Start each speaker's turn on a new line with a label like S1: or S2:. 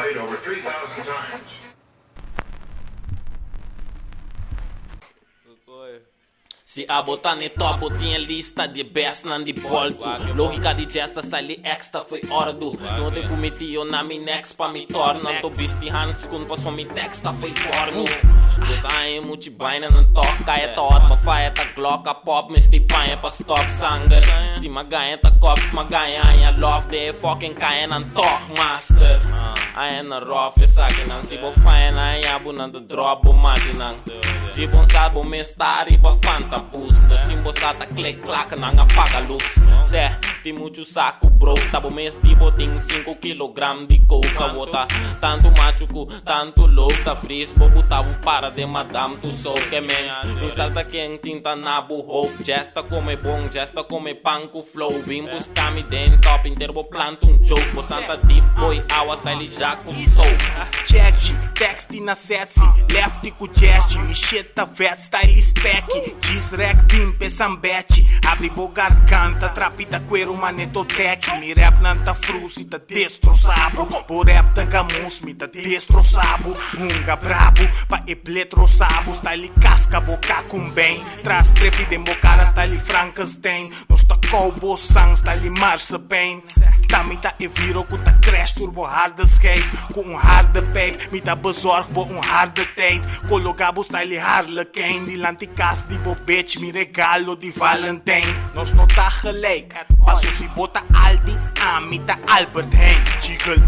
S1: played over 3,000 times.
S2: Se a botar ne top, tinha lista de best nan de bolto. Lógica de gesta, sai extra foi ordo. Não te cometi eu na mi next pa mi torna. Tô bisti hands kun pa so mi texta foi forno. Botar em multi baina não toca. É tot, ma faia ta glocka pop. Me sti panha pa stop sanger. Se ma ganha ta cops, ma ganha anha love. De fucking kaia nan toch master. Anha na rough, je saki nan. Si bo faia na anha bu nan de drop bo mati nan. De bom sabo me stari pa fanta pusta. Simbo sata click clack nang apaga luz. Zé, tem muito saco bro. Tabo mês tipo tem 5 kg de coca. Wota tanto machuco, tanto louca. Frisbo botavo para de madame. Tu sou que man. Não salta quem tinta na hope. Gesta come bom, gesta come panco flow. Vim buscar me dentro top inteiro. Vou plantar joke. Vou santa deep boy, awa style já com soul.
S3: Check, text na setsi. Left com chest. Me shit tá vet, style spec. Diz-rec, pimpe, sambete. Abre bo garganta, trapita cuero, manetotec. Me rap nanta frusi, tá destroçado. Por rap tanga mus, me tá destroçado. Hunga brabo, pa epletrosabo. Style casca, boca com bem. Traz trepe de embocara, style francas tem. Nos tá colbo sang, style marcha bem. Tami tá e viro, com tá crash turbo hard skate. Com hard pape, me tá bezorg, bo hard tape. Colocabo style harlequin. Die lanticas die bobetje, mi regalo die Valentijn. Nos no tá gelijk, passo si bota Aldi aan, mi tá Albert Heijn. Jiggle.